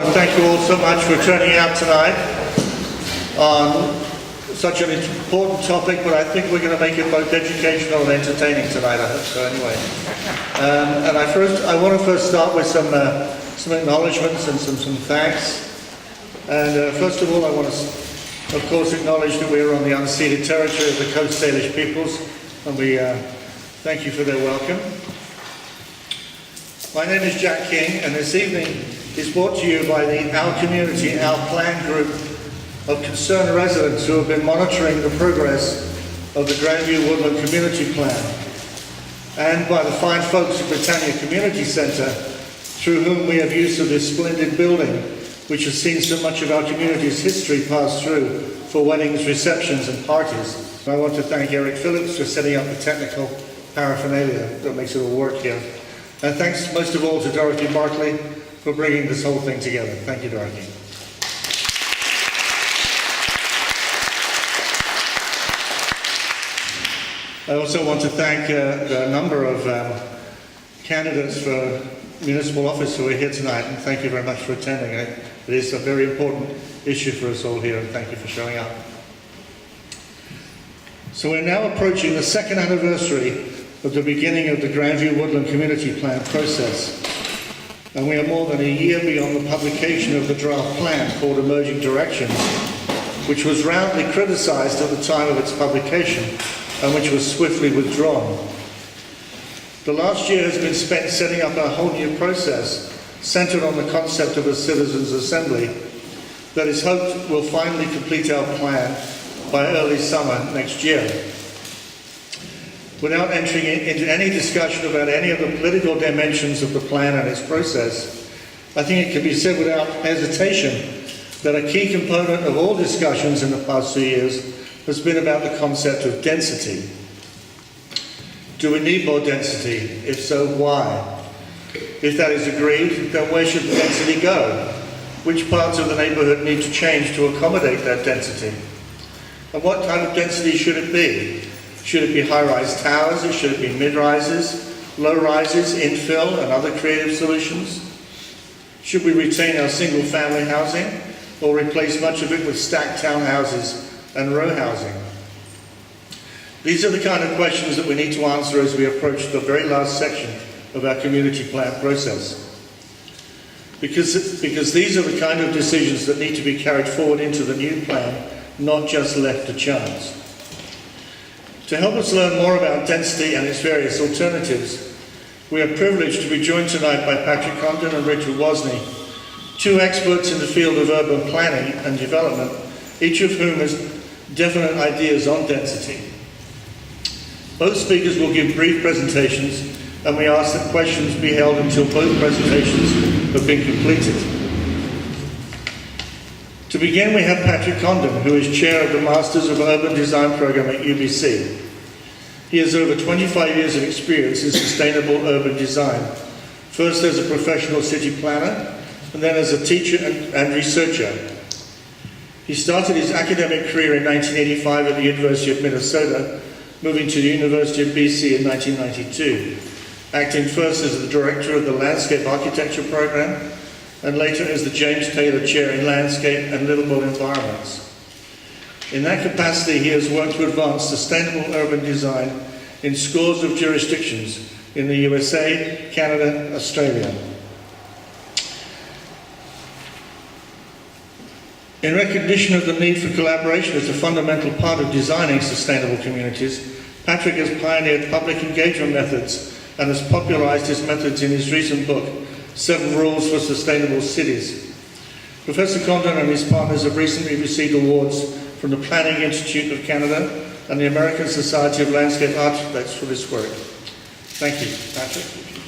Thank you all so much for turning out tonight on such an important topic, but I think we're going to make it both educational and entertaining tonight, I hope so anyway. And I want to first start with some acknowledgements and some thanks. And first of all, I want to, of course, acknowledge that we are on the unceded territory of the Coast Salish peoples, and we thank you for their welcome. My name is Jak King, and this evening is brought to you by Our Community, Our Plan group of concerned residents who have been monitoring the progress of the Grandview-Woodland Community Plan, and by the fine folks at Britannia Community Centre, through whom we have use of this splendid building, which has seen so much of our community's history pass through for weddings, receptions and parties. I want to thank Eric Phillips for setting up the technical paraphernalia that makes it all work here. And thanks most of all to Dorothy Barkley for bringing this whole thing together. Thank you, Dorothy. I also want to thank a number of candidates for municipal office who are here tonight, and thank you very much for attending. It is a very important issue for us all here, and thank you for showing up. So we're now approaching the second anniversary of the beginning of the Grandview-Woodland Community Plan process. And we are more than a year beyond the publication of the draft plan called Emerging Directions, which was roundly criticised at the time of its publication and which was swiftly withdrawn. The last year has been spent setting up a whole new process centred on the concept of a citizens' assembly that is hoped will finally complete our plan by early summer next year. Without entering into any discussion about any of the political dimensions of the plan and its process, I think it can be said without hesitation that a key component of all discussions in the past 2 years has been about the concept of density. Do we need more density? If so, why? If that is agreed, then where should the density go? Which parts of the neighbourhood need to change to accommodate that density? And what kind of density should it be? Should it be high-rise towers, or should it be mid-rises, low-rises, infill and other creative solutions? Should we retain our single-family housing or replace much of it with stacked townhouses and row housing? These are the kind of questions that we need to answer as we approach the very last section of our community plan process. Because these are the kind of decisions that need to be carried forward into the new plan, not just left to chance. To help us learn more about density and its various alternatives, we are privileged to be joined tonight by Patrick Condon and Richard Wozni, two experts in the field of urban planning and development, each of whom has definite ideas on density. Both speakers will give brief presentations, and we ask that questions be held until both presentations have been completed. To begin, we have Patrick Condon, who is chair of the Masters of Urban Design program at UBC. He has over 25 years of experience in sustainable urban design, first as a professional city planner, and then as a teacher and researcher. He started his academic career in 1985 at the University of Minnesota, moving to the University of BC in 1992, acting first as the director of the Landscape Architecture program, and later as the James Taylor Chair in Landscape and Livable Environments. In that capacity, he has worked to advance sustainable urban design in scores of jurisdictions in the USA, Canada, Australia. In recognition of the need for collaboration as a fundamental part of designing sustainable communities, Patrick has pioneered public engagement methods and has popularized his methods in his recent book, 7 Rules for Sustainable Cities. Professor Condon and his partners have recently received awards from the Planning Institute of Canada and the American Society of Landscape Architects for this work. Thank you, Patrick.